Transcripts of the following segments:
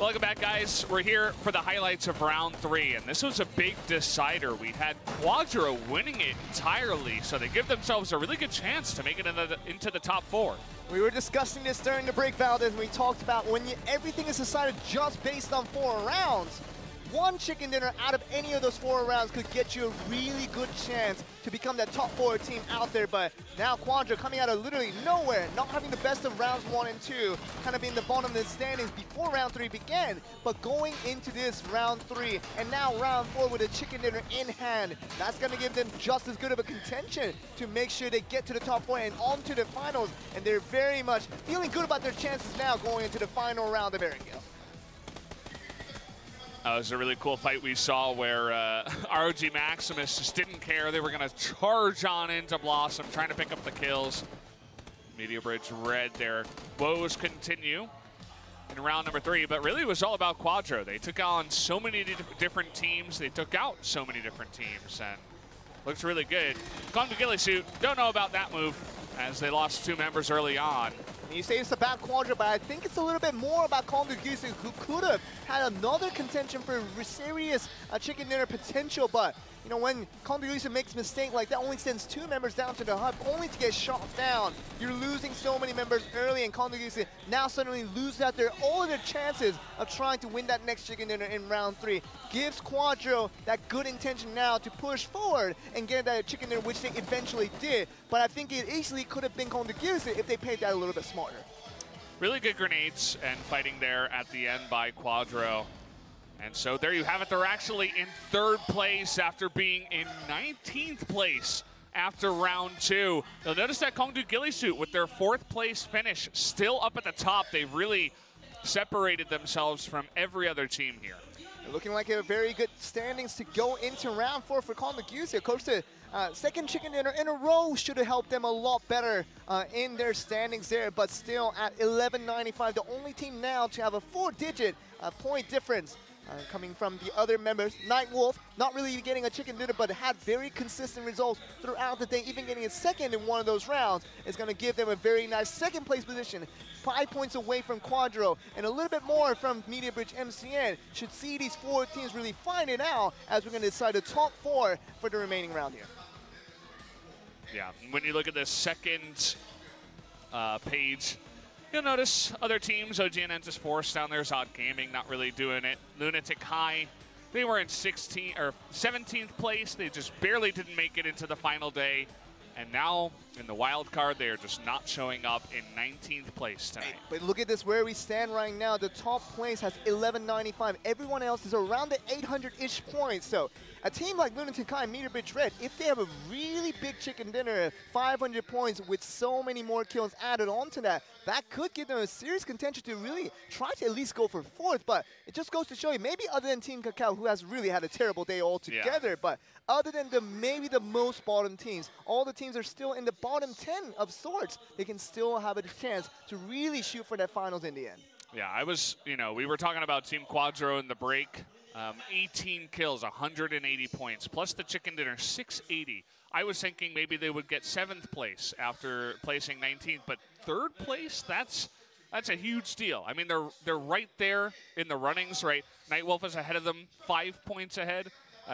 Welcome back, guys. We're here for the highlights of round 3, and this was a big decider. We had Quadro winning it entirely, so they give themselves a really good chance to make it into the top 4. We were discussing this during the break, Valdez, and we talked about when everything is decided just based on 4 rounds. One chicken dinner out of any of those 4 rounds could get you a really good chance to become that top 4 team out there. But now Quadro coming out of literally nowhere, not having the best of rounds 1 and 2, kind of being the bottom of the standings before round 3 began. But going into this round 3 and now round 4 with a chicken dinner in hand, that's going to give them just as good of a contention to make sure they get to the top 4 and on to the finals. And they're very much feeling good about their chances now going into the final round of Erangel. It was a really cool fight we saw where ROG Maximus just didn't care. They were going to charge on into Blossom, trying to pick up the kills. Media Bridge red there. Woes continue in round number 3, but really it was all about Quadro. They took on so many different teams. They took out so many different teams, and looks really good. Kong to Ghillie Suit, don't know about that move, as they lost 2 members early on. You say it's about Quadro, but I think it's a little bit more about Kong to Ghillie Suit, who could have had another contention for serious chicken dinner potential. But you know, when Kong to Ghillie Suit makes a mistake like that, only sends 2 members down to the hub, only to get shot down. You're losing so many members early, and Kong to Ghillie Suit now suddenly loses out there all of their chances of trying to win that next chicken dinner in round 3. Gives Quadro that good intention now to push forward and get that chicken dinner, which they eventually did. But I think it easily could have been Kong to Ghillie Suit if they played that a little bit smarter. Really good grenades and fighting there at the end by Quadro. And so there you have it. They're actually in 3rd place after being in 19th place after round 2. You'll notice that Kong to Ghillie Suit with their 4th place finish still up at the top. They've really separated themselves from every other team here. Looking like a very good standings to go into round 4 for Kong to Ghillie Suit. Coach, the 2nd chicken dinner in a row should have helped them a lot better in their standings there, but still at 1195, the only team now to have a 4-digit point difference. Coming from the other members. Nightwolf, not really getting a chicken dinner, but had very consistent results throughout the day. Even getting a 2nd in one of those rounds is going to give them a very nice 2nd place position. 5 points away from Quadro, and a little bit more from Media Bridge MCN. Should see these 4 teams really find it out as we're going to decide the top 4 for the remaining round here. Yeah, when you look at the 2nd page, you'll notice other teams, OG and Entis Force down there, Zod Gaming not really doing it. Lunatic High, they were in 17th place. They just barely didn't make it into the final day. And now, in the wild card, they are just not showing up in 19th place tonight. But look at this, where we stand right now. The top place has 1195. Everyone else is around the 800-ish points. So a team like Lunatic High and Media Bridge Red, if they have a really big chicken dinner, 500 points with so many more kills added onto that, that could give them a serious contention to really try to at least go for 4th. But it just goes to show you, maybe other than Team Kakao, who has really had a terrible day altogether, yeah. But other than maybe the most bottom teams, all the teams are still in the bottom 10 of sorts. They can still have a chance to really shoot for that finals in the end. Yeah, we were talking about Team Quadro in the break. 18 kills, 180 points, plus the chicken dinner, 680. I was thinking maybe they would get 7th place after placing 19th, but 3rd place, that's a huge deal. I mean, they're right there in the runnings, right? Nightwolf is ahead of them, 5 points ahead.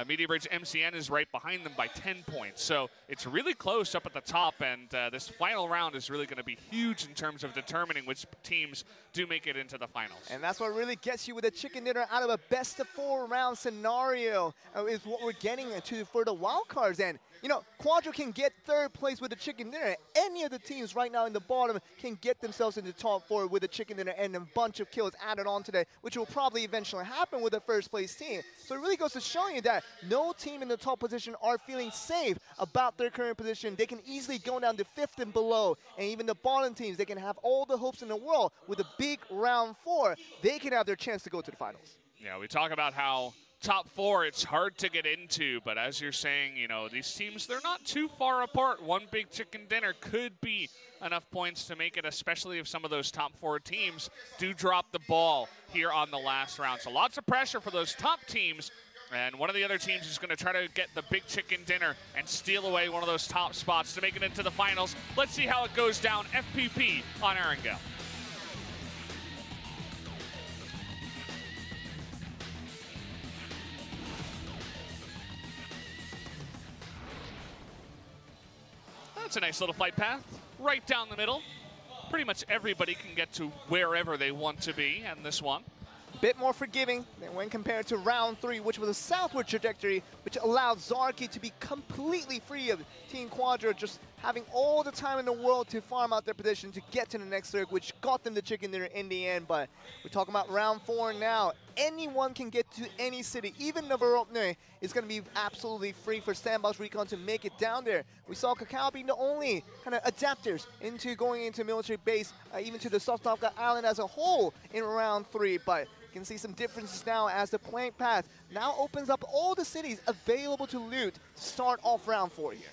Media Bridge MCN is right behind them by 10 points. So it's really close up at the top, and this final round is really going to be huge in terms of determining which teams do make it into the finals. And that's what really gets you with a chicken dinner out of a best-of-4 round scenario is what we're getting to for the wild cards. And you know, Quadro can get 3rd place with a chicken dinner. Any of the teams right now in the bottom can get themselves into the top 4 with a chicken dinner and a bunch of kills added on today, which will probably eventually happen with the 1st place team. So it really goes to show you that no team in the top position are feeling safe about their current position. They can easily go down to 5th and below, and even the bottom teams, they can have all the hopes in the world with a big round 4. They can have their chance to go to the finals. Yeah, we talk about how top 4, it's hard to get into, but as you're saying, you know, these teams, they're not too far apart. One big chicken dinner could be enough points to make it, especially if some of those top 4 teams do drop the ball here on the last round. So lots of pressure for those top teams, and one of the other teams is going to try to get the big chicken dinner and steal away one of those top spots to make it into the finals. Let's see how it goes down. FPP on Erangel. That's a nice little flight path, right down the middle. Pretty much everybody can get to wherever they want to be in this one. Bit more forgiving than when compared to round 3, which was a southward trajectory, which allowed Zarky to be completely free of Team Quadro, just having all the time in the world to farm out their position to get to the next circle, which got them the chicken dinner in the end. But we're talking about round 4 now. Anyone can get to any city. Even Novoropne is going to be absolutely free for Sandbox Recon to make it down there. We saw Kakao being the only kind of adapters into going into military base, even to the Sosnovka Island as a whole in round 3. But you can see some differences now as the playing path now opens up all the cities available to loot to start off round 4 here.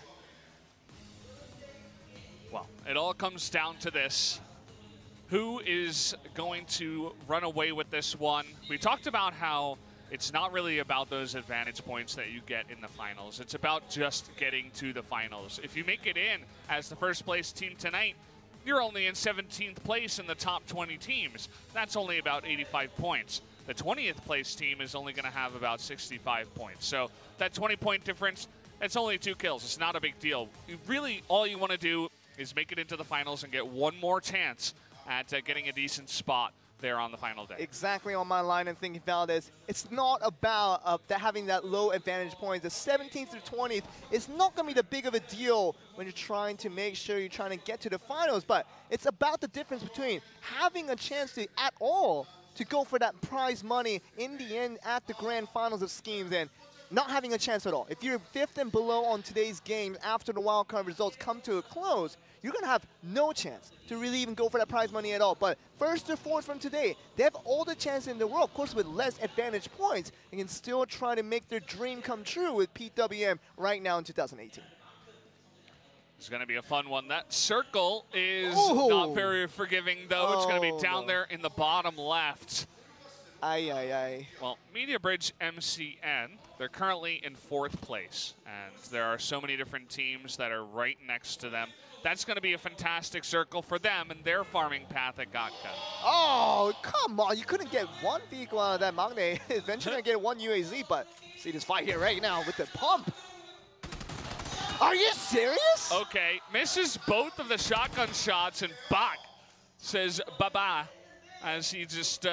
Well, it all comes down to this. Who is going to run away with this one? We talked about how it's not really about those advantage points that you get in the finals. It's about just getting to the finals. If you make it in as the first place team tonight, you're only in 17th place in the top 20 teams. That's only about 85 points. The 20th place team is only going to have about 65 points. So that 20-point difference, it's only 2 kills. It's not a big deal. Really, all you want to do is make it into the finals and get one more chance at getting a decent spot there on the final day. Exactly on my line and thinking Valdez. It's not about having that low advantage points. The 17th through 20th is not going to be that big of a deal when you're trying to make sure you're trying to get to the finals, but it's about the difference between having a chance to at all to go for that prize money in the end at the grand finals of schemes and not having a chance at all. If you're 5th and below on today's game after the wildcard results come to a close, you're going to have no chance to really even go for that prize money at all. But first to 4th from today, they have all the chance in the world, of course with less advantage points, and can still try to make their dream come true with PWM right now in 2018. It's going to be a fun one. That circle is not very forgiving, though. It's going to be down there in the bottom left. Aye, aye, aye. Well, Media Bridge MCN, they're currently in 4th place, and there are so many different teams that are right next to them. That's going to be a fantastic circle for them and their farming path at Gatka. Oh, come on. You couldn't get one vehicle out of that Magne. Eventually going to get one UAZ, but see this fight here right now with the pump. Are you serious? Okay, misses both of the shotgun shots, and Bach says bye-bye as he just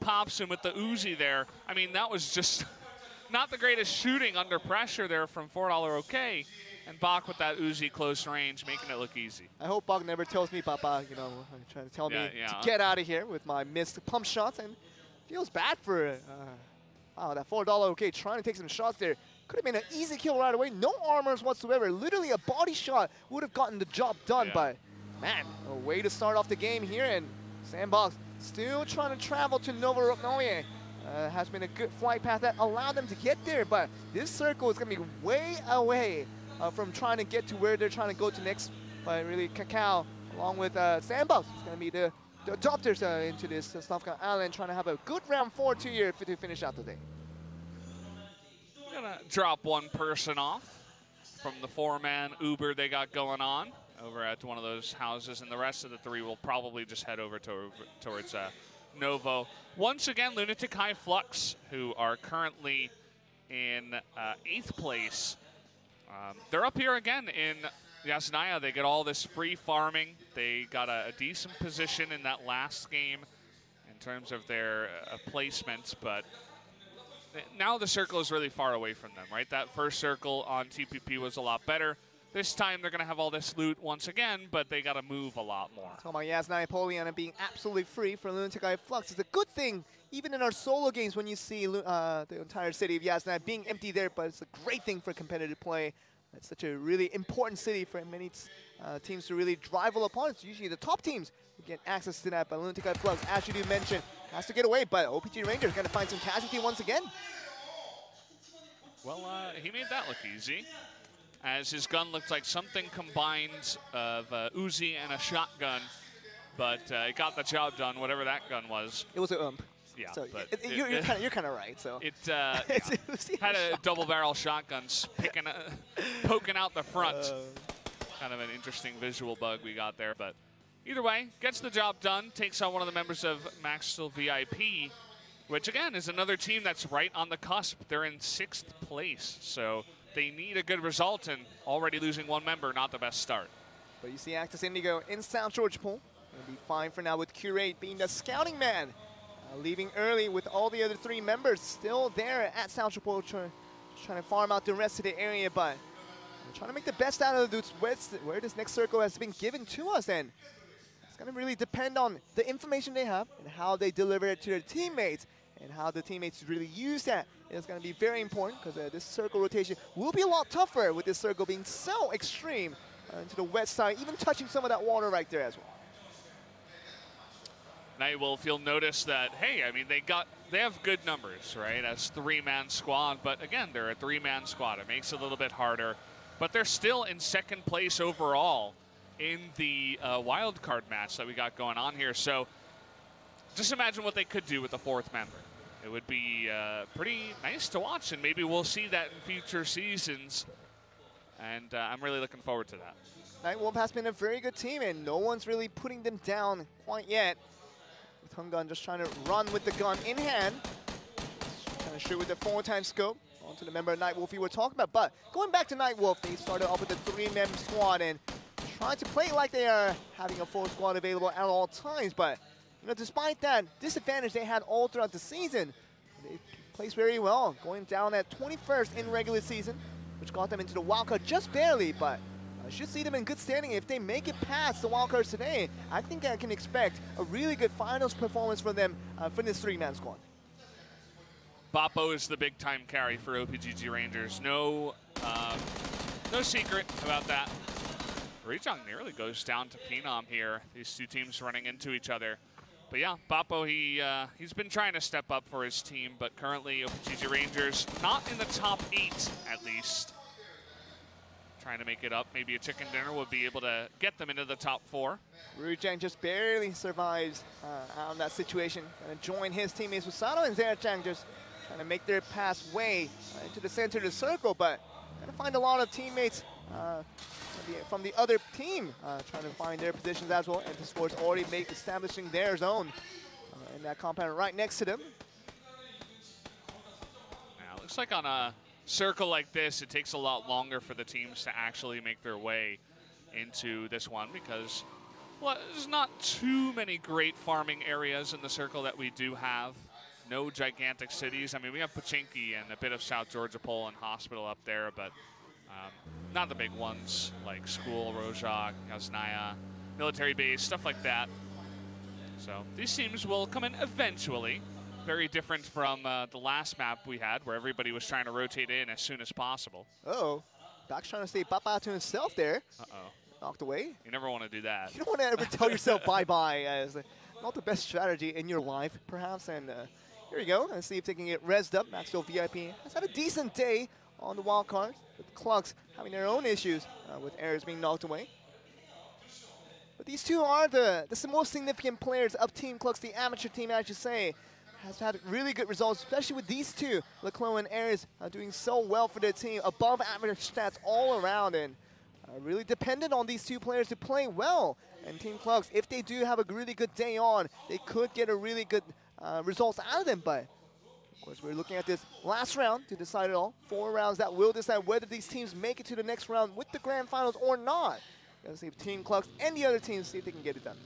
pops him with the Uzi there. I mean, that was just not the greatest shooting under pressure there from $4 OK. And Bach with that Uzi close range, making it look easy. I hope Bach never tells me, Papa, you know, trying to tell me to get out of here with my missed pump shots. And feels bad for wow, that $4 OK trying to take some shots there. Could have been an easy kill right away. No armors whatsoever. Literally a body shot would have gotten the job done. But, man, a way to start off the game here. And Sandbox still trying to travel to Novoropnoye. Has been a good flight path that allowed them to get there. But this circle is going to be way away from trying to get to where they're trying to go to next. But really, Kakao, along with Sandbox, is going to be the adopters into this Sosnovka Island, trying to have a good round 4 here to finish out the day. Gonna drop one person off from the 4-man Uber they got going on over at one of those houses, and the rest of the 3 will probably just head over towards Novo. Once again, Lunatic High Flux, who are currently in 8th place. They're up here again in Yasnaya. They get all this free farming. They got a decent position in that last game in terms of their placements, but now the circle is really far away from them, right? That first circle on TPP was a lot better. This time they're going to have all this loot once again, but they got to move a lot more. Talking about Yasnaya Poliana being absolutely free for Lunatic High Flux. It's a good thing, even in our solo games, when you see the entire city of Yasnaya being empty there, but it's a great thing for competitive play. It's such a really important city for many teams to really rival upon. It's usually the top teams who get access to that, but Lunatic High Flux, as you do mention, has to get away, but OPG Rangers going to find some casualty once again. Well, he made that look easy, as his gun looked like something combined of Uzi and a shotgun, but it got the job done, whatever that gun was. It was a Yeah, so but you're kind of right. So it had a double-barrel shotgun poking out the front. Kind of an interesting visual bug we got there, but either way, gets the job done. Takes on one of the members of Maxwell VIP, which again is another team that's right on the cusp. They're in 6th place, so they need a good result, and already losing one member, not the best start. But you see Actus Indigo in South Georgia Pool. Gonna be fine for now with Curate being the scouting man. Leaving early with all the other 3 members still there at South Georgia Pool, trying to farm out the rest of the area, but trying to make the best out of where this next circle has been given to us. And it's going to really depend on the information they have and how they deliver it to their teammates, and how the teammates really use that. It's going to be very important, because this circle rotation will be a lot tougher with this circle being so extreme to the west side, even touching some of that water right there as well. Nightwolf, you'll notice that, hey, I mean, they have good numbers, right, as 3-man squad, but again, they're a 3-man squad. It makes it a little bit harder, but they're still in 2nd place overall in the wild card match that we got going on here. So just imagine what they could do with the 4th member. It would be pretty nice to watch, and maybe we'll see that in future seasons, and I'm really looking forward to that. Nightwolf has been a very good team, and no one's really putting them down quite yet. Gun just trying to run with the gun in hand, trying to shoot with the 4-time scope onto the member of Nightwolf you were talking about. But going back to Nightwolf, they started off with a 3-man squad and trying to play like they are having a full squad available at all times. But despite that disadvantage they had all throughout the season, they placed very well, going down at 21st in regular season, which got them into the wildcard just barely. But I should see them in good standing. If they make it past the wildcards today, I think I can expect a really good finals performance from them for this 3-man squad. Boppo is the big-time carry for OPGG Rangers. No secret about that. Rejong nearly goes down to Phenom here. These 2 teams running into each other. But yeah, Boppo, he's been trying to step up for his team, but currently OPGG Rangers not in the top 8 at least. Trying to make it up. Maybe a chicken dinner would be able to get them into the top 4. Rujang just barely survives out of that situation. Gonna join his teammates with Sato and Zerachang, just trying to make their pass way into the center of the circle, but gonna find a lot of teammates from the other team trying to find their positions as well. And the Sports already establishing their zone in that compound right next to them. Now, looks like on a circle like this, it takes a lot longer for the teams to actually make their way into this one, because, well, there's not too many great farming areas in the circle that we do have. No gigantic cities. I mean, we have Pochinki and a bit of South Georgia Pole and Hospital up there, but not the big ones like School, Rojak, Yasnaya, military base, stuff like that. So these teams will come in eventually. Very different from the last map we had, where everybody was trying to rotate in as soon as possible. Uh-oh. Doc's trying to stay papa to himself there. Uh-oh. Knocked away. You never want to do that. You don't want to ever tell yourself bye-bye, as not the best strategy in your life, perhaps. And here you go. Let's see if they can get rezzed up. Maxwell VIP has had a decent day on the wild card, with Clucks having their own issues with errors being knocked away. But these 2 are the most significant players of Team Clucks, the amateur team, I should say. Has had really good results, especially with these 2, Leclerc and Ayers, doing so well for their team, above average stats all around, and really dependent on these 2 players to play well. And Team Clucks, if they do have a really good day on, they could get a really good results out of them. But of course, we're looking at this last round to decide it all. 4 rounds that will decide whether these teams make it to the next round with the grand finals or not. Let's see if Team Clucks and the other teams see if they can get it done.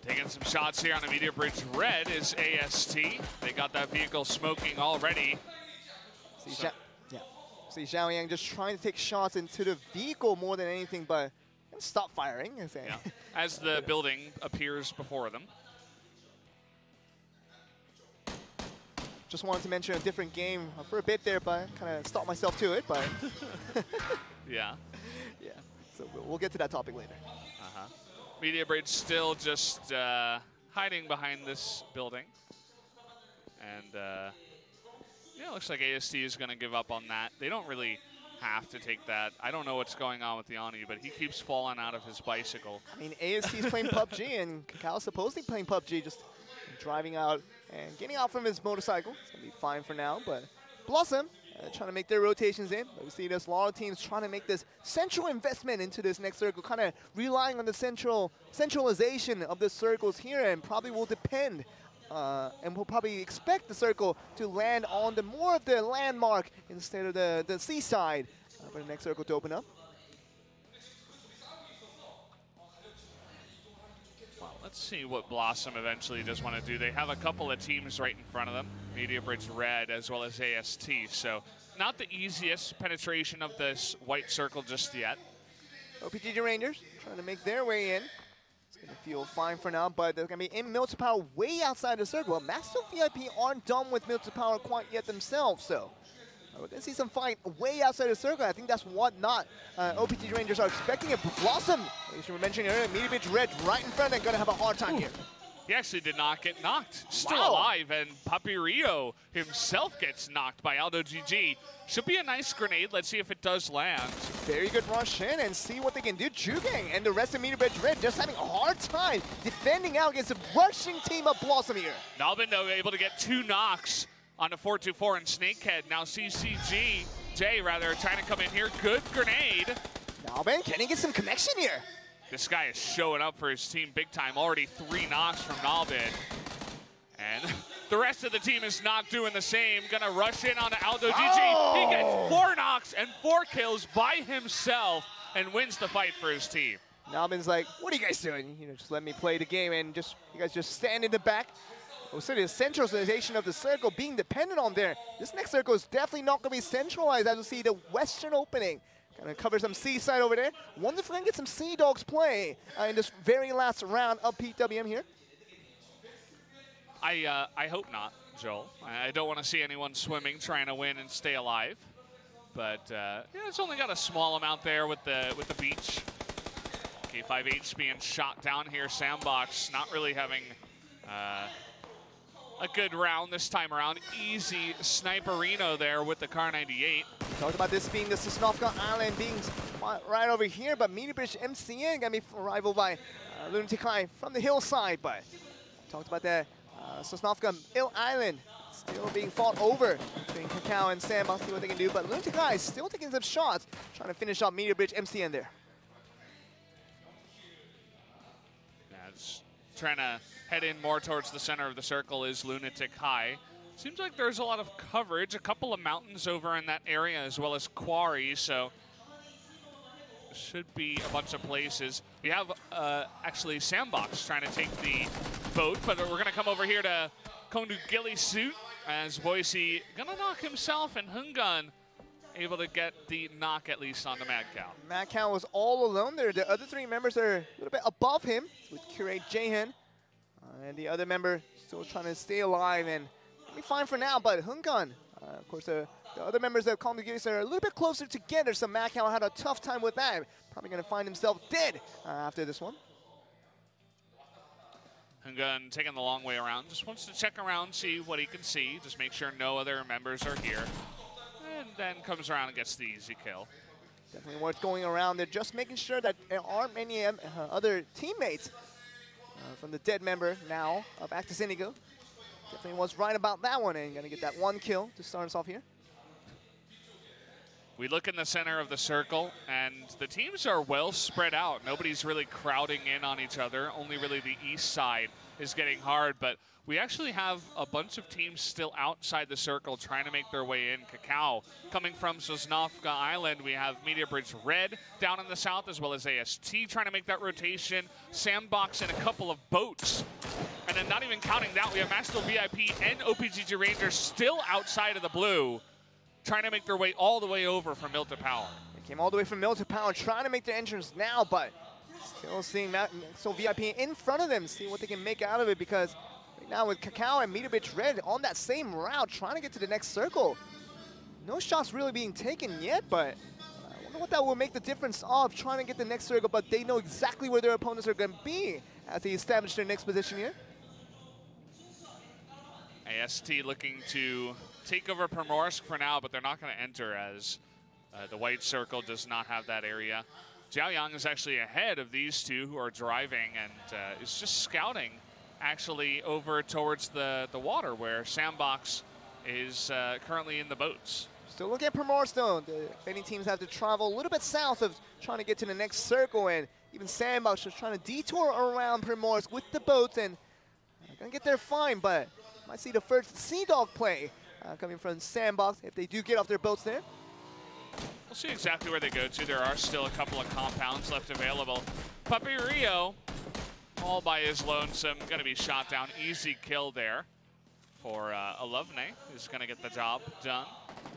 Taking some shots here on the media bridge. Red is AST. They got that vehicle smoking already. See Zhao Yang just trying to take shots into the vehicle more than anything, but stop firing. Yeah. As the building appears before them. Just wanted to mention a different game for a bit there, but kind of stopped myself to it. But yeah. Yeah. So we'll get to that topic later. Media bridge still just hiding behind this building. And yeah, looks like AST is going to give up on that. They don't really have to take that. I don't know what's going on with Yanni, but he keeps falling out of his bicycle. I mean, AST is playing PUBG, and Cacao supposedly playing PUBG, just driving out and getting out from his motorcycle. It's going to be fine for now, but Blossom trying to make their rotations in. But we see there's a lot of teams trying to make this central investment into this next circle, kind of relying on the centralization of the circles here, and probably will depend and we'll probably expect the circle to land on the more of the landmark instead of the seaside for the next circle to open up. Well, let's see what Blossom eventually does want to do. They have a couple of teams right in front of them, Media Bridge Red as well as AST, so not the easiest penetration of this white circle just yet. OPGG Rangers trying to make their way in. It's going to feel fine for now, but they're going to be in Milton Power way outside the circle. Master VIP aren't done with Milton Power quite yet themselves, so we're going to see some fight way outside the circle. I think that's what not OPGG Rangers are expecting. It. Blossom, as you were mentioning earlier, Media Bridge Red right in front and going to have a hard time here. He actually did not get knocked. Still alive, and Papi Rio himself gets knocked by Aldo GG. Should be a nice grenade. Let's see if it does land. Very good rush in and see what they can do. Jugang and the rest of Media Bridge Red just having a hard time defending out against a rushing team of Blossom here. Nalbin, though, able to get 2 knocks on a 4-2-4 and Snakehead. Now CCG, rather, trying to come in here. Good grenade. Nalbin, can he get some connection here? This guy is showing up for his team big time. Already 3 knocks from Nalbin. And the rest of the team is not doing the same. Gonna rush in on Aldo GG. He gets 4 knocks and 4 kills by himself and wins the fight for his team. Nalbin's like, what are you guys doing? You know, just let me play the game and just you guys just stand in the back. So the centralization of the circle being dependent on there. This next circle is definitely not gonna be centralized as we see the western opening. Gonna cover some seaside over there. Wonder if we're gonna get some Sea Dogs play in this very last round of PWM here. I hope not, Joel. I don't want to see anyone swimming trying to win and stay alive. But yeah, it's only got a small amount there with the beach. K5H being shot down here. Sandbox not really having a good round this time around. Easy sniperino there with the Kar 98. Talked about this being the Sosnovka Island being right over here, but Media Bridge MCN gonna be rivaled by Lunatic High from the hillside. But talked about the Sosnovka Island still being fought over between Kakao and Sandbox, see what they can do. But Lunatic High still taking some shots, trying to finish off Media Bridge MCN there. Yeah, it's trying to head in more towards the center of the circle is Lunatic High. Seems like there's a lot of coverage, a couple of mountains over in that area as well as quarries, so should be a bunch of places. We have actually Sandbox trying to take the boat, but we're gonna come over here to Kondu Gilly Suit as Boise gonna knock himself and Hungun able to get the knock at least on the Mad Cow. Mad Cow was all alone there. The other 3 members are a little bit above him with Curate Jahan. And the other member still trying to stay alive and be fine for now, but Hungun, of course, the other members of Kondu Gilly are a little bit closer together, so Mad Cow had a tough time with that. Probably gonna find himself dead after this one. Hungun taking the long way around, just wants to check around, see what he can see, just make sure no other members are here. And then comes around and gets the easy kill. Definitely worth going around there, just making sure that there aren't many other teammates from the dead member now of Actus Indigo. Definitely was right about that one, and gonna get that 1 kill to start us off here. We look in the center of the circle, and the teams are well spread out. Nobody's really crowding in on each other. Only really the east side is getting hard, but we actually have a bunch of teams still outside the circle trying to make their way in. Kakao coming from Sosnovka Island. We have Media Bridge Red down in the south, as well as AST trying to make that rotation. Sandbox and a couple of boats. And then not even counting that, we have Master VIP and OPGG Rangers still outside of the blue, trying to make their way all the way over from Milton Power. They came all the way from Milton Power, trying to make their entrance now, but still seeing Master VIP in front of them, see what they can make out of it, because right now with Kakao and Media Bridge Red on that same route, trying to get to the next circle. No shots really being taken yet, but I wonder what that will make the difference of trying to get the next circle, but they know exactly where their opponents are going to be as they establish their next position here. AST looking to take over Primorsk for now, but they're not going to enter as the white circle does not have that area. Jiaoyang is actually ahead of these two who are driving and is just scouting actually over towards the water where Sandbox is currently in the boats. Still looking at Primorsk though. Many teams have to travel a little bit south of trying to get to the next circle, and even Sandbox just trying to detour around Primorsk with the boats, and gonna get there fine, but might see the first Sea Dog play coming from Sandbox if they do get off their boats there. We'll see exactly where they go to. There are still a couple of compounds left available. Puppy Rio, all by his lonesome, gonna be shot down. Easy kill there for Alovne, who's gonna get the job done.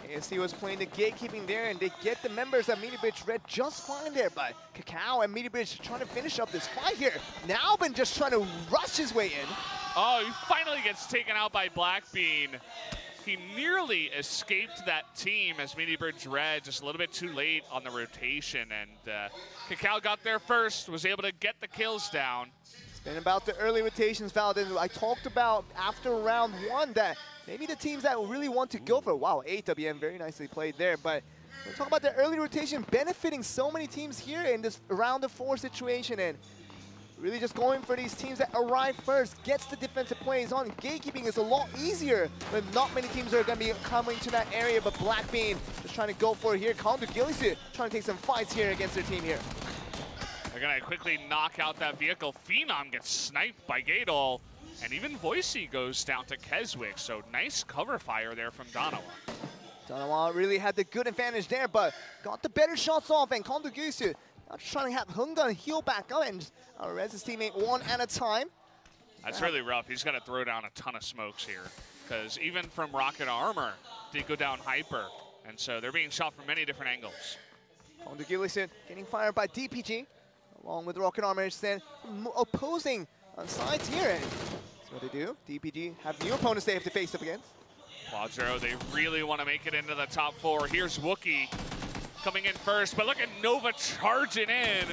ASC was playing the gatekeeping there, and they get the members of Meaty Bridge Red just fine there, but Kakao and Meaty Bridge trying to finish up this fight here. Now been just trying to rush his way in. Oh, he finally gets taken out by Blackbean. He nearly escaped that team as Meaty Bridge Red, just a little bit too late on the rotation, and Kakao got there first, was able to get the kills down. It's been about the early rotations, Valden. I talked about after round 1 that maybe the teams that really want to go for it. Wow, AWM very nicely played there, but we're talking about the early rotation benefiting so many teams here in this round of 4 situation, and really just going for these teams that arrive first, gets the defensive plays on. Gatekeeping is a lot easier, but not many teams are going to be coming to that area, but Blackbean just trying to go for it here. Counter Gillisu trying to take some fights here against their team here. They're going to quickly knock out that vehicle. Phenom gets sniped by Gadol, and even Voicey goes down to Keswick, so nice cover fire there from Donawa. Donawa really had the good advantage there, but got the better shots off, and Counter Gillisu now just trying to have Hungan heal back up and res his teammate one at a time. That's really rough. He's got to throw down a ton of smokes here, because even from Rocket Armor, they go down hyper, and so they're being shot from many different angles. Counter Gillisu getting fired by DPG, along with Rocket Armor, stand opposing on sides here. And that's what they do. DPG have new opponents they have to face up against. Quadro, they really want to make it into the top 4. Here's Wookie coming in first, but look at Nova charging in.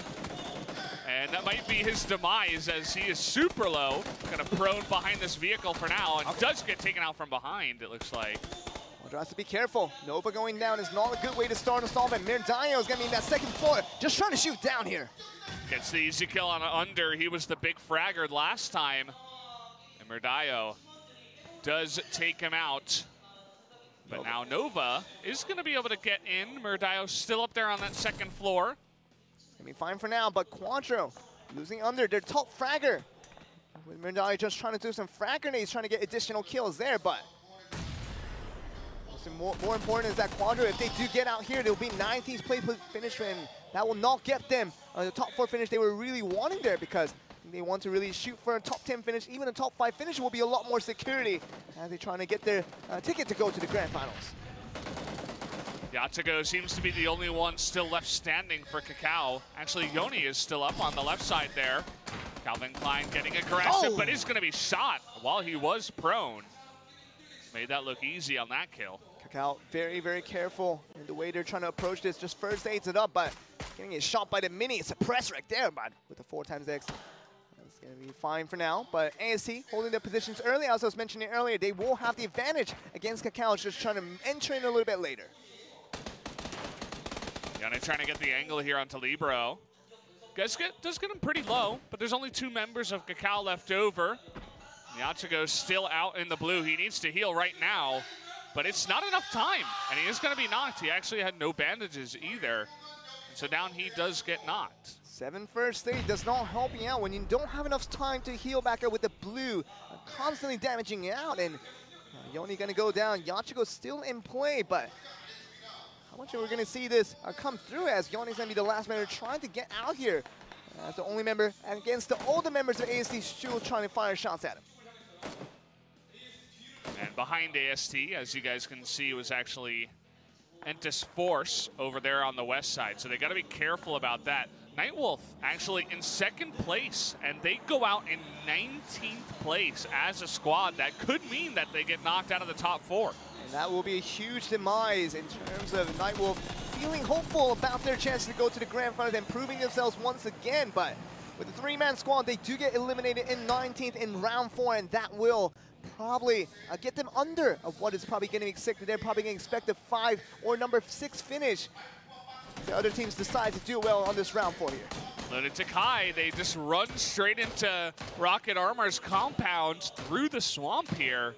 And that might be his demise as he is super low. Kind of prone behind this vehicle for now, and does get taken out from behind, it looks like. Quadro has to be careful. Nova going down is not a good way to start installment. Mirdayo is going to be in that second floor, just trying to shoot down here. Gets the easy kill on under. He was the big fragger last time. And Mirdayo does take him out. But now Nova is going to be able to get in. Mirdayo still up there on that second floor. Gonna be fine for now, but Quadro losing under their top fragger. With Mirdayo just trying to do some frag grenades, trying to get additional kills there, but more important is that Quadro, if they do get out here, they'll be 19th place finish, and that will not get them the top 4 finish they were really wanting there, because they want to really shoot for a top 10 finish. Even a top 5 finish will be a lot more security as they're trying to get their ticket to go to the grand finals. Yatsugo seems to be the only one still left standing for Kakao. Actually, Yoni is still up on the left side there. Calvin Klein getting aggressive, but is going to be shot while he was prone. Made that look easy on that kill. Kakao very, very careful in the way they're trying to approach this. Just first aids it up, but getting it shot by the mini. Suppress right there, but with the 4x X. That's going to be fine for now, but ASC holding their positions early. As I was mentioning earlier, they will have the advantage against Kakao, just trying to enter in a little bit later. Yone trying to get the angle here onto Libero. Does get him pretty low, but there's only 2 members of Kakao left over. Yatsugo's still out in the blue. He needs to heal right now, but it's not enough time, and he is going to be knocked. He actually had no bandages either, and so down he does get knocked. 7 first aid does not help you out when you don't have enough time to heal back up with the blue, constantly damaging you out, and Yone going to go down. Yatsugo still in play, but how much are we going to see this come through, as Yone's going to be the last member trying to get out here as the only member, and against the older members of AST, still trying to fire shots at him. And behind AST, as you guys can see, was actually Entis Force over there on the west side, so they got to be careful about that. Nightwolf actually in 2nd place, and they go out in 19th place as a squad. That could mean that they get knocked out of the top 4. And that will be a huge demise in terms of Nightwolf feeling hopeful about their chance to go to the grand finals and proving themselves once again. But with the 3-man squad, they do get eliminated in 19th in round 4, and that will probably get them under of what is probably going to be expected. They're probably going to expect a 5 or number 6 finish. The other teams decide to do well on this round 4 here. Lunatic High, they just run straight into Rocket Armor's compound through the swamp here.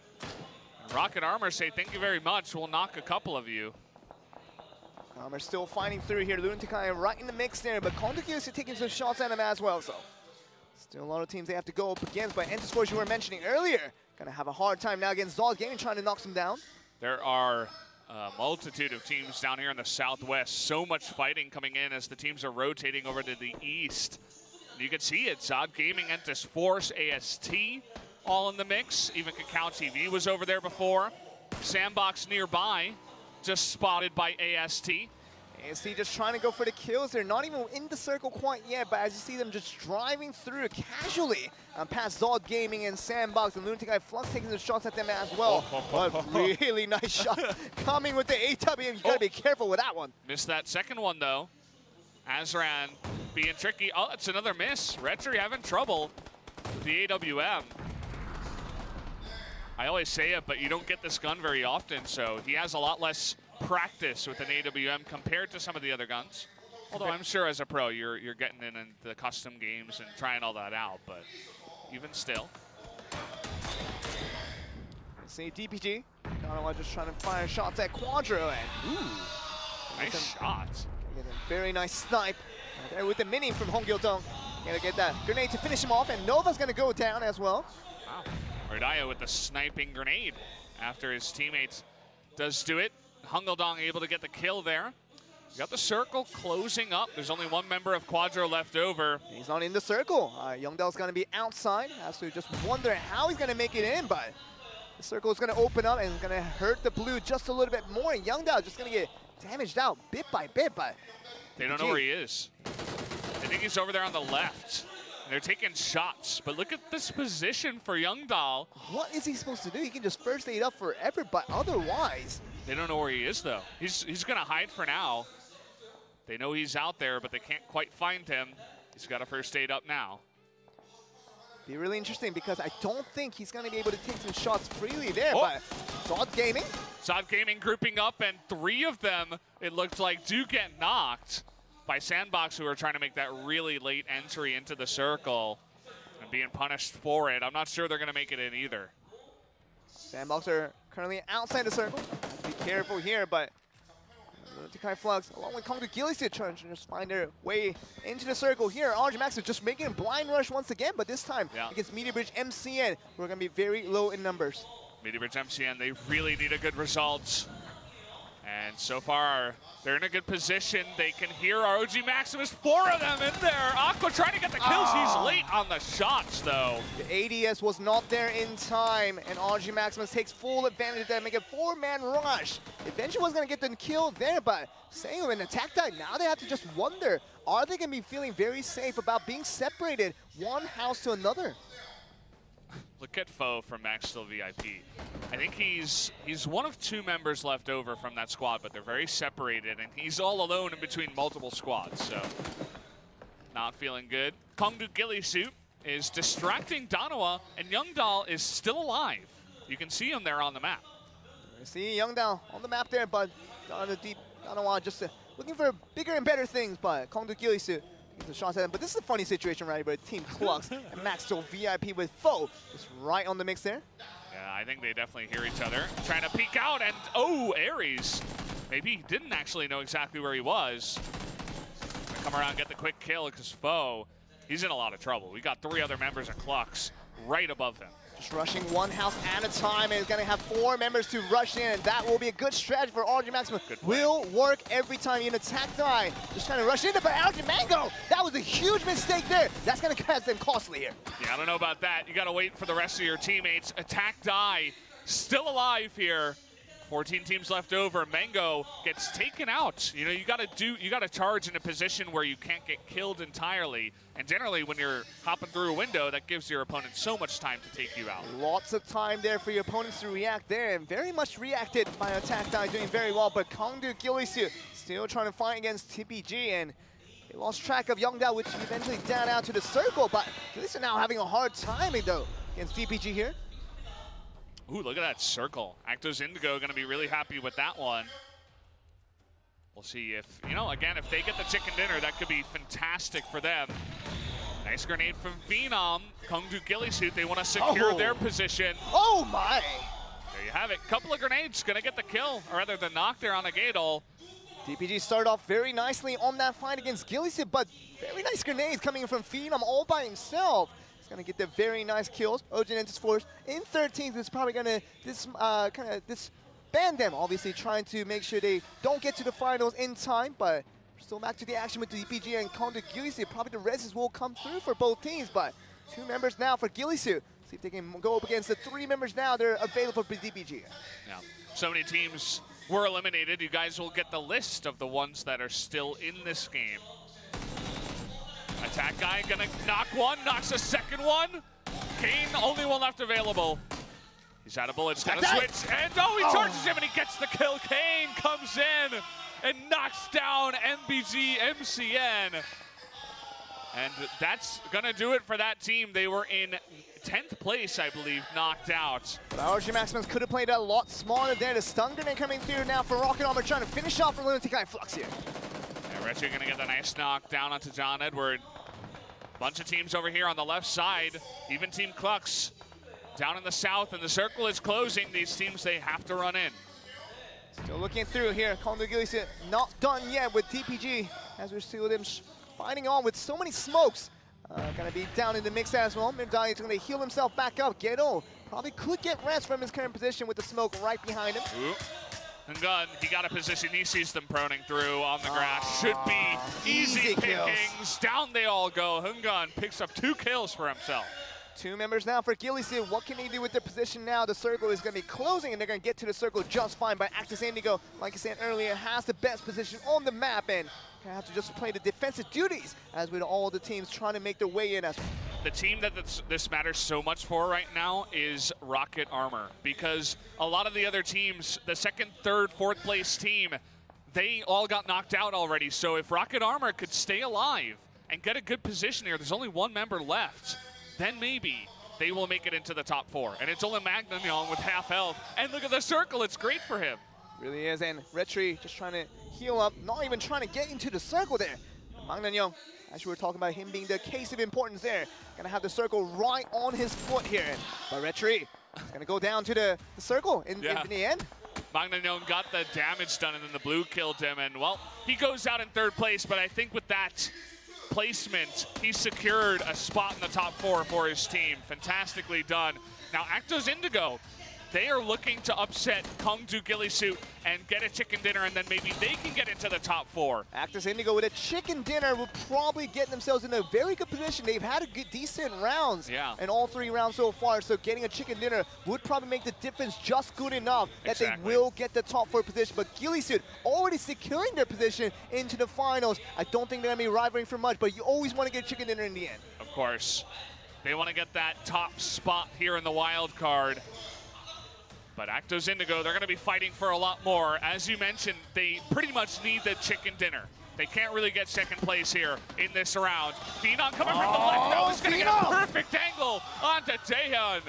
And Rocket Armor say, thank you very much, we'll knock a couple of you. Armor still fighting through here. Lunatic High right in the mix there, but Kontaku is taking some shots at him as well. So Still a lot of teams they have to go up against, but Enter Scores you were mentioning earlier, gonna have a hard time now against Zod Gaming trying to knock them down. There are a multitude of teams down here in the Southwest. So much fighting coming in as the teams are rotating over to the East. And you can see it, Zod Gaming, Entus Force, AST, all in the mix. Even Kakao TV was over there before. Sandbox nearby, just spotted by AST. AST just trying to go for the kills. They're not even in the circle quite yet, but as you see them just driving through casually past Zod Gaming and Sandbox, and Lunatic Eye Flux taking the shots at them as well. But really nice shot coming with the AWM. You gotta be careful with that one. Missed that second one though. Azran being tricky. Oh, it's another miss. Retri having trouble with the AWM. I always say it, but you don't get this gun very often, so he has a lot less practice with an AWM compared to some of the other guns. Although I'm sure as a pro, you're getting in the custom games and trying all that out, but even still. See DPG, Donovan just trying to fire shots at Quadro, and ooh, nice shot. Very nice snipe there with the mini from Hong Gil-dong. Gonna get that grenade to finish him off, and Nova's gonna go down as well. Wow, Rodaya with the sniping grenade after his teammates does do it. Hong Gil-dong able to get the kill there. You got the circle closing up. There's only one member of Quadro left over. He's not in the circle. Youngdal's going to be outside. Has to just wonder how he's going to make it in, but the circle is going to open up and it's going to hurt the blue just a little bit more. And Youngdal just going to get damaged out bit by bit, but they don't know where he is. I think he's over there on the left. And they're taking shots, but look at this position for Youngdal. What is he supposed to do? He can just first aid up forever, but otherwise... They don't know where he is, though. He's going to hide for now. They know he's out there, but they can't quite find him. He's got a first aid up now. Be really interesting because I don't think he's going to be able to take some shots freely there, but Zod Gaming. Zod Gaming grouping up, and three of them, it looked like, do get knocked by Sandbox, who are trying to make that really late entry into the circle and being punished for it. I'm not sure they're going to make it in either. Sandbox are currently outside the circle. Have to be careful here, but Lunatic Flux, along with Kongdu Gillisit, trying to just find their way into the circle here. RG Max is just making a blind rush once again, but this time against Media Bridge MCN, we're going to be very low in numbers. Media Bridge MCN, they really need a good result. And so far, they're in a good position. They can hear ROG Maximus, 4 of them in there. Aqua trying to get the kills. He's late on the shots, though. The ADS was not there in time, and ROG Maximus takes full advantage of that, make a 4-man rush. Eventually was going to get the kill there, but saying an attack die, now they have to just wonder, are they going to be feeling very safe about being separated one house to another? Look at Foe from Maxville VIP. I think he's one of 2 members left over from that squad, but they're very separated, and he's all alone in between multiple squads, so not feeling good. Kongdu Gillisit is distracting Danoa, and Youngdal is still alive. You can see him there on the map. You see Youngdal on the map there, but Danoa just looking for bigger and better things, but Kongdu Gillisit the shots at him. But this is a funny situation, right? But Team Clux and Maxville VIP with Foe just right on the mix there. Yeah, I think they definitely hear each other. Trying to peek out, and oh, Aries. Maybe he didn't actually know exactly where he was. Gonna come around and get the quick kill because Foe, he's in a lot of trouble. We got 3 other members of Clux right above him. Just rushing one house at a time, and is going to have 4 members to rush in, and that will be a good strategy for RG Maximus. Will work every time you attack die. Just trying to rush into, but RG Mango, that was a huge mistake there. That's going to cost them costly here. Yeah, I don't know about that. You got to wait for the rest of your teammates. Attack die, still alive here. 14 teams left over. Mango gets taken out. You know, you got to charge in a position where you can't get killed entirely. And generally, when you're hopping through a window, that gives your opponent so much time to take you out. Lots of time there for your opponents to react there, and very much reacted by Attack Die, doing very well. But Kongdu Gillisit still trying to fight against TPG, and they lost track of Youngdal, which eventually down out to the circle. But Gillisit now having a hard time though against TPG here. Ooh, look at that circle. Actos Indigo going to be really happy with that one. We'll see if, you know, again, if they get the chicken dinner, that could be fantastic for them. Nice grenade from Phenom. Kongdu Gillisit, they want to secure their position. Oh my! There you have it. Couple of grenades, going to get the kill, or rather the knock there on the Gadol. DPG started off very nicely on that fight against Gillysuit, but very nice grenades coming in from Phenom all by himself. He's gonna get the very nice kills. Ojanentis Force in 13th is probably gonna disband them, obviously trying to make sure they don't get to the finals in time, but still back to the action with the DPG and Kondu Gillysuit. Probably the reses will come through for both teams, but 2 members now for Gillysuit. See if they can go up against the 3 members now. They're available for DPG. Yeah, so many teams were eliminated. You guys will get the list of the ones that are still in this game. Attack guy gonna knock one, knocks a second one. Kane, only one left available. He's out of bullets, gonna switch, and he charges him and he gets the kill. Kane comes in and knocks down MBG MCN. And that's gonna do it for that team. They were in 10th place, I believe, knocked out. But RG Maximus could have played a lot smaller there. The stun grenade coming through now for Rocket Armor, trying to finish off for Lunatic Guy Flux here. Yeah, Retro gonna get the nice knock down onto John Edward. Bunch of teams over here on the left side. Even Team Clux down in the south, and the circle is closing. These teams, they have to run in. Still looking through here. Kondu Gillysuit not done yet with DPG, as we're still them fighting on with so many smokes. Gonna be down in the mix as well. Mirdai is gonna heal himself back up. Ghetto probably could get rest from his current position with the smoke right behind him. Ooh. Hungun, he got a position. He sees them proning through on the grass. Should be easy pickings. Down they all go. Hungun picks up 2 kills for himself. 2 members now for Gillysuit. What can they do with their position now? The circle is going to be closing, and they're going to get to the circle just fine. But Actus Indigo, like I said earlier, has the best position on the map, and going to have to just play the defensive duties as with all the teams trying to make their way in. The team that this matters so much for right now is Rocket Armor, because a lot of the other teams, the 2nd, 3rd, 4th place team, they all got knocked out already. So if Rocket Armor could stay alive and get a good position here, there's only 1 member left, then maybe they will make it into the top 4. And it's only Magnan with half health. And look at the circle, it's great for him. Really is, and Retri just trying to heal up, not even trying to get into the circle there. Magnan, as we were talking about him being the case of importance there, gonna have the circle right on his foot here. But Retri is gonna go down to the circle in the end. Magnan got the damage done, and then the blue killed him, and well, he goes out in 3rd place, but I think with that placement, he secured a spot in the top 4 for his team. Fantastically done. Now, Actos Indigo, they are looking to upset Kondu Gillysuit and get a chicken dinner, and then maybe they can get into the top 4. Actus Indigo with a chicken dinner will probably get themselves in a very good position. They've had a good, decent rounds in all 3 rounds so far, so getting a chicken dinner would probably make the difference just good enough that they will get the top 4 position. But Gillysuit already securing their position into the finals. I don't think they're going to be rivaling for much, but you always want to get a chicken dinner in the end. Of course. They want to get that top spot here in the wild card. But Actos Indigo, they're going to be fighting for a lot more. As you mentioned, they pretty much need the chicken dinner. They can't really get 2nd place here in this round. Phenom coming from the left. Now he's going to get a perfect angle onto Jaehyun.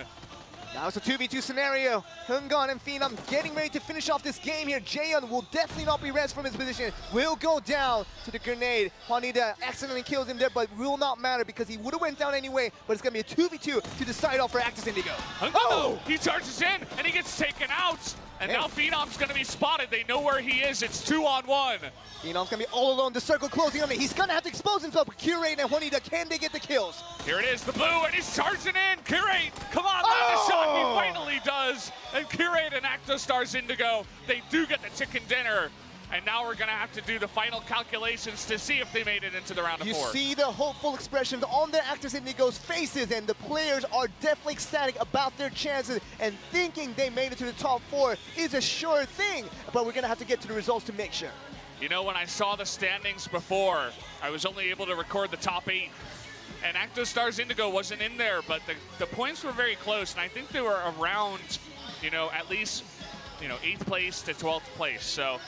Now it's a 2v2 scenario. Hungun and Phenom getting ready to finish off this game here. Jaehyun will definitely not be rest from his position. Will go down to the grenade. Juanita accidentally kills him there, but will not matter because he would have went down anyway. But it's going to be a 2v2 to decide off for Actus Indigo. Hungun, he charges in and he gets taken out. And now Phenom's going to be spotted. They know where he is. It's 2-on-1. Phenom's going to be all alone. The circle closing on him. He's going to have to expose himself. Curate and Juanita, can they get the kills? Here it is, the blue, and he's charging in. Curate, come on, land a shot. He finally does. And Curate and Actostars Indigo, they do get the chicken dinner. And now we're going to have to do the final calculations to see if they made it into the round of 4. You see the hopeful expressions on their Actors Indigo's faces, and the players are definitely ecstatic about their chances, and thinking they made it to the top 4 is a sure thing, but we're going to have to get to the results to make sure. You know, when I saw the standings before, I was only able to record the top 8, and Actostars Indigo wasn't in there, but the points were very close, and I think they were around, at least, 8th place to 12th place, so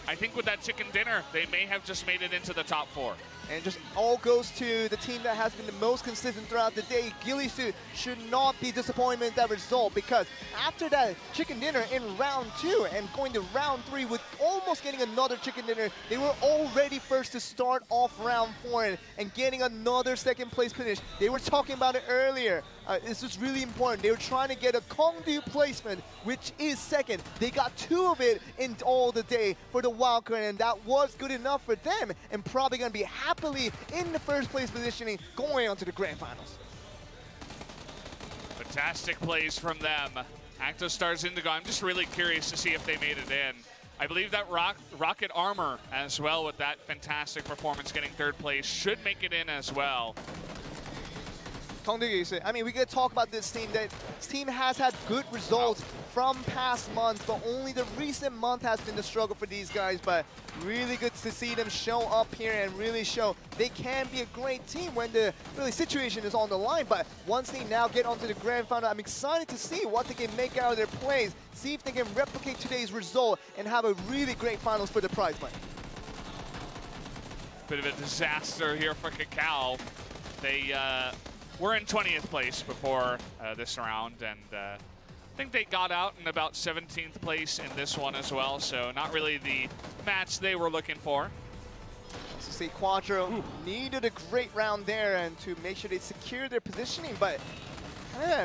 I think with that chicken dinner, they may have just made it into the top 4. And just all goes to the team that has been the most consistent throughout the day. Gillysuit should not be disappointed in that result, because after that chicken dinner in round 2 and going to round 3 with almost getting another chicken dinner. They were already first to start off round 4 and getting another second place finish. They were talking about it earlier. This is really important. They were trying to get a Kongdu placement, which is second. They got 2 of it in all the day for the wildcard, and that was good enough for them, and probably going to be happily in the first place positioning going on to the grand finals. Fantastic plays from them. Actostar's Indigo. I'm just really curious to see if they made it in. I believe that Rocket Armor as well, with that fantastic performance getting 3rd place, should make it in as well. I mean, we could talk about this team. This team has had good results from past months, but only the recent month has been the struggle for these guys. But really good to see them show up here and really show they can be a great team when the situation is on the line. But once they now get onto the grand final, I'm excited to see what they can make out of their plays, see if they can replicate today's result and have a really great finals for the prize money. Bit of a disaster here for Kakao. They were in 20th place before this round, and I think they got out in about 17th place in this one as well, so not really the match they were looking for. So see, Quadro needed a great round there and to make sure they secure their positioning, but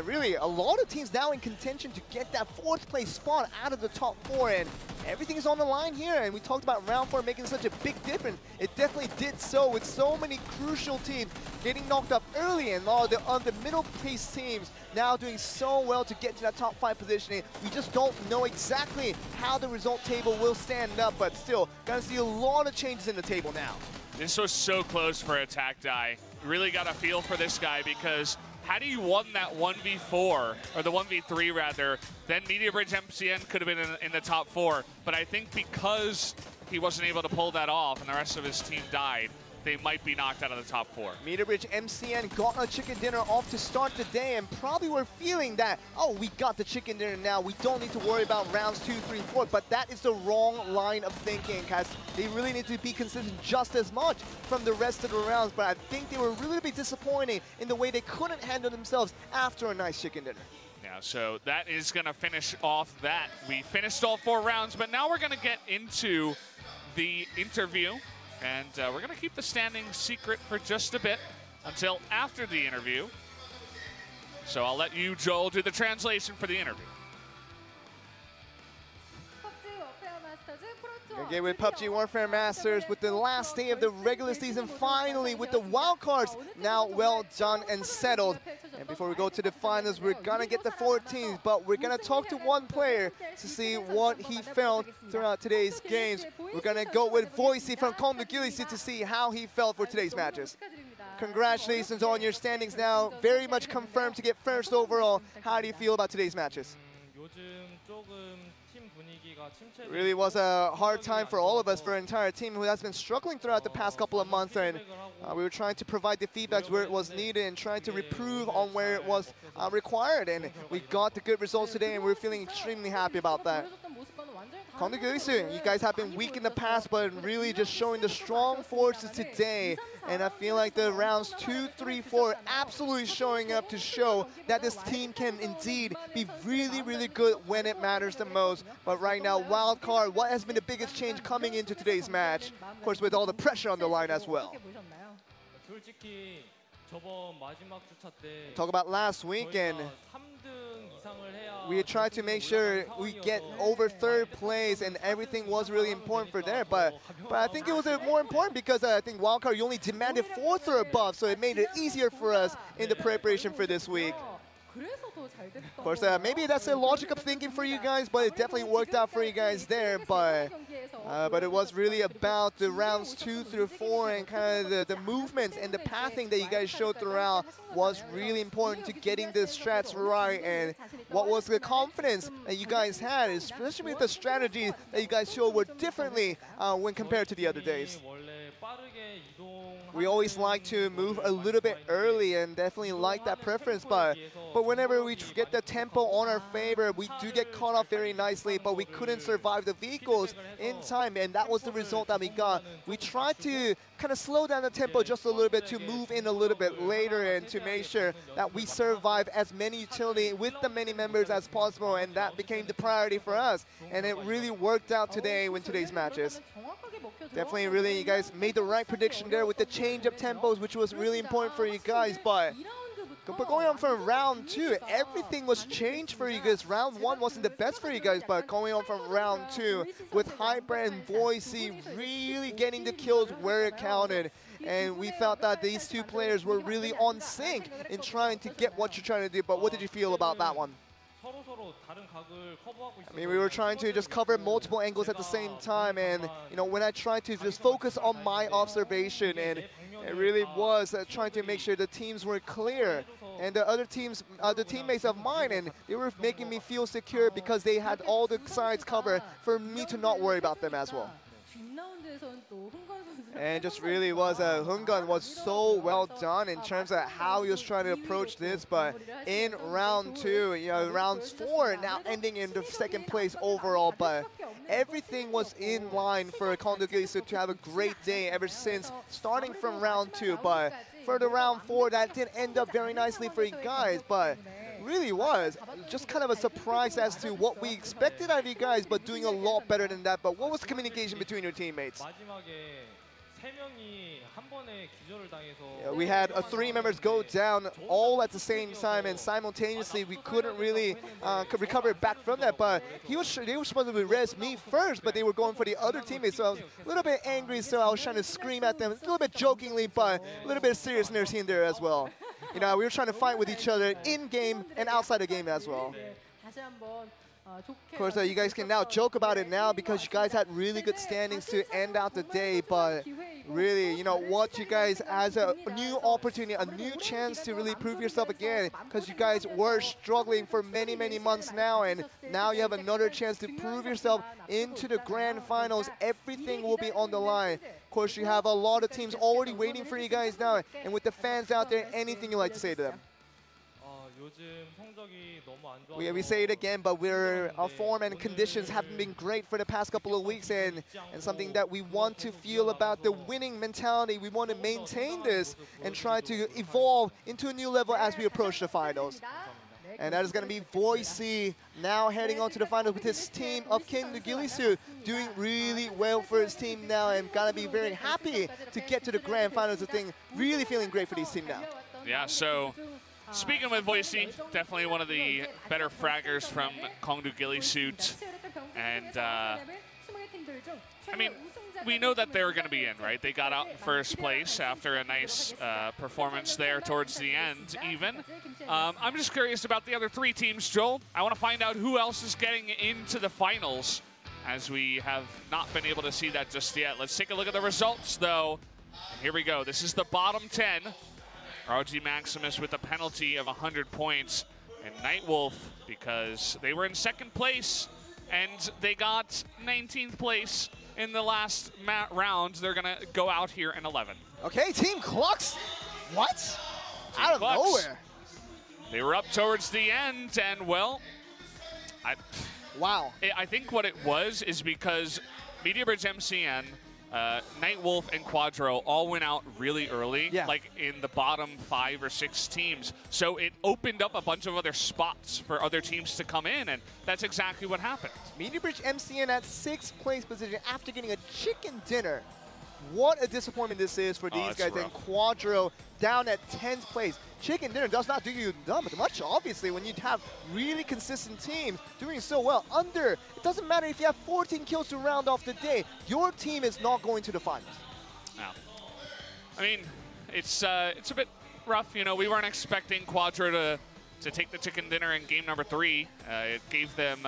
really a lot of teams now in contention to get that 4th place spot out of the top 4, and everything is on the line here. And we talked about round 4 making such a big difference. It definitely did so, with so many crucial teams getting knocked up early, and all the middle place teams now doing so well to get to that top 5 positioning. We just don't know exactly how the result table will stand up, but still gonna see a lot of changes in the table now. This was so close for Attack Die. Really got a feel for this guy, because had he won that 1v4, or the 1v3 rather, then Media Bridge MCN could have been in the top 4. But I think because he wasn't able to pull that off and the rest of his team died, they might be knocked out of the top 4. Media Bridge MCN got a chicken dinner off to start the day, and probably were feeling that, oh, we got the chicken dinner now, we don't need to worry about rounds 2, 3, 4. But that is the wrong line of thinking, because they really need to be consistent just as much from the rest of the rounds. But I think they were really disappointing in the way they couldn't handle themselves after a nice chicken dinner. Yeah, so that is going to finish off that. We finished all 4 rounds, but now we're going to get into the interview. And we're going to keep the standings secret for just a bit until after the interview. So I'll let you, Joel, do the translation for the interview. Again, with PUBG Warfare Masters, with the last day of the regular season, finally with the wildcards now well done and settled. And before we go to the finals, we're gonna get the 14s, but we're gonna talk to one player to see what he felt throughout today's games. We're gonna go with Voicey from Kongdu to see how he felt for today's matches. Congratulations on your standings now, very much confirmed to get 1st overall. How do you feel about today's matches? Really was a hard time for all of us, for an entire team who has been struggling throughout the past couple of months, and we were trying to provide the feedbacks where it was needed and trying to improve on where it was required, and we got the good results today, and we're feeling extremely happy about that. Kongdu, you guys have been weak in the past, but really just showing the strong forces today. And I feel like the rounds 2, 3, 4 absolutely showing up to show that this team can indeed be really good when it matters the most. But right now, wild card, what has been the biggest change coming into today's match? Of course, with all the pressure on the line as well. Talk about last weekend. We tried to make sure we get over 3rd place, and everything was really important for there. But I think it was more important because I think wildcard, you only demanded 4th or above, so it made it easier for us in the preparation for this week. Of course, maybe that's a logic of thinking for you guys, but it definitely worked out for you guys there. But it was really about the rounds 2 through 4 and kind of the movements and the pathing that you guys showed throughout was really important to getting the strats right. And what was the confidence that you guys had, especially with the strategies that you guys showed were differently when compared to the other days. we always like to move a little bit early and definitely like that preference, but whenever we get the tempo on our favor, we do get caught off very nicely, but we couldn't survive the vehicles in time, and that was the result that we got. We tried to kind of slow down the tempo just a little bit to move in a little bit later and to make sure that we survive as many utility with the many members as possible, and that became the priority for us, and it really worked out today in today's matches. Definitely, really, you guys made the right prediction there with the change of tempos, which was really important for you guys. But going on from round 2, everything was changed for you guys. Round 1 wasn't the best for you guys, but going on from round 2 with Hyper and Boise really getting the kills where it counted. And we felt that these two players were really on sync in trying to get what you're trying to do. But what did you feel about that one? I mean, we were trying to just cover multiple angles at the same time, and you know, when I tried to just focus on my observation, and it really was trying to make sure the teams were clear, and the other teams, the teammates of mine, and they were making me feel secure because they had all the sides covered for me to not worry about them as well. And just really was, Hungun was so well done in terms of how he was trying to approach this, but in round 2, you know, round 4 now ending in the 2nd place overall, but everything was in line for Kondo Gilisu to have a great day ever since starting from round 2, but for the round 4 that did end up very nicely for you guys, but really was just kind of a surprise as to what we expected out of you guys, but doing a lot better than that. But what was the communication between your teammates? Yeah, we had 3 members go down all at the same time, and simultaneously we couldn't really recover back from that. But they were supposed to res me first, but they were going for the other teammates, so I was a little bit angry, so I was trying to scream at them a little bit jokingly, but a little bit of seriousness in there as well. You know, we were trying to fight with each other in-game and outside the game as well. Of course, you guys can now joke about it now because you guys had really good standings to end out the day, but really, you know, what you guys as a new opportunity, a new chance to really prove yourself again, because you guys were struggling for many, many months now, and now you have another chance to prove yourself into the grand finals. Everything will be on the line. Of course, you have a lot of teams already waiting for you guys now, and with the fans out there, anything you'd like to say to them? We say it again, but our form and conditions haven't been great for the past couple of weeks, and something that we want to feel about the winning mentality. We want to maintain this and try to evolve into a new level as we approach the finals. And that is going to be Boise now heading on to the finals with his team of Kondo Gilisu doing really well for his team now, and going to be very happy to get to the grand finals. The thing really feeling great for this team now. Yeah, so speaking with Boise, definitely one of the better fraggers from Kondo Gilisu, and I mean, we know that they were going to be in, right? They got out in first place after a nice performance there towards the end, even. I'm just curious about the other 3 teams, Joel. I want to find out who else is getting into the finals, as we have not been able to see that just yet. Let's take a look at the results, though. Here we go. This is the bottom 10. ROG Maximus with a penalty of 100 points, and Nightwolf, because they were in 2nd place and they got 19th place in the last round, they're going to go out here in 11th. Okay, Team Clux. What? Team out of Clux, nowhere. They were up towards the end, and well, wow. I think what it was is because MediaBridge MCN, Nightwolf and Quadro all went out really early, like in the bottom 5 or 6 teams. So it opened up a bunch of other spots for other teams to come in, and that's exactly what happened. MediaBridge MCN at 6th place position after getting a chicken dinner. What a disappointment this is for these guys. Rough. And Quadro down at 10th place. Chicken dinner does not do you much, obviously, when you have really consistent teams doing so well. It doesn't matter if you have 14 kills to round off the day, your team is not going to the finals. No. I mean, it's a bit rough. You know, we weren't expecting Quadro to take the chicken dinner in game number 3. It gave them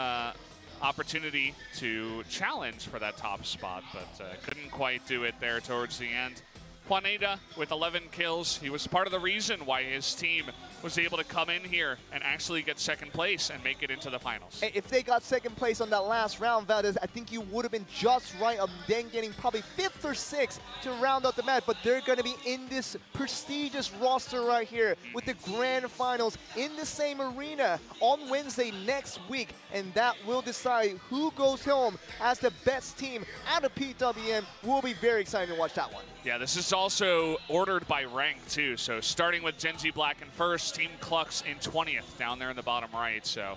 opportunity to challenge for that top spot, but couldn't quite do it there towards the end. Juanita with 11 kills. He was part of the reason why his team was able to come in here and actually get second place and make it into the finals. If they got second place on that last round, Valdez, I think you would have been just right of then getting probably 5th or 6th to round out the match. But they're going to be in this prestigious roster right here with the grand finals in the same arena on Wednesday next week. And that will decide who goes home as the best team out of PWM. We'll be very excited to watch that one. Yeah, this is also ordered by rank too. So starting with Gen Z Black in first, Team Clux in 20th down there in the bottom right. So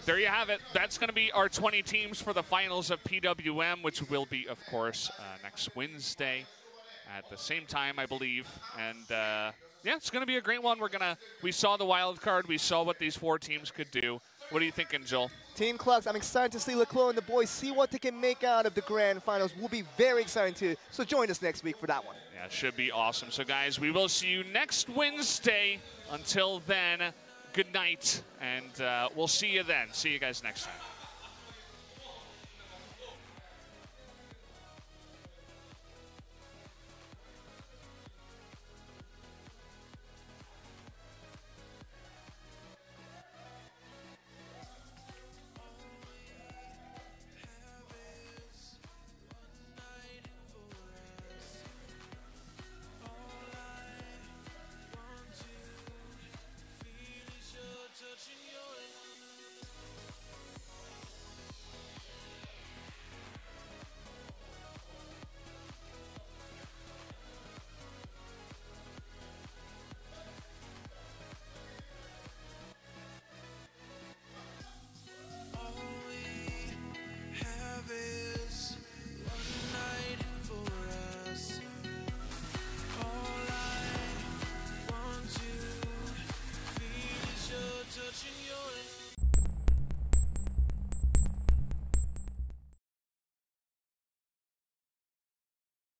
there you have it. That's going to be our 20 teams for the finals of PWM, which will be, of course, next Wednesday at the same time, I believe. And yeah, it's going to be a great one. We saw the wild card. We saw what these 4 teams could do. What are you thinking, Joel? Team Clux, I'm excited to see Leclerc and the boys see what they can make out of the grand finals. We'll be very excited too. So join us next week for that one. Yeah, it should be awesome. So guys, we will see you next Wednesday. Until then, good night, and we'll see you then. See you guys next time.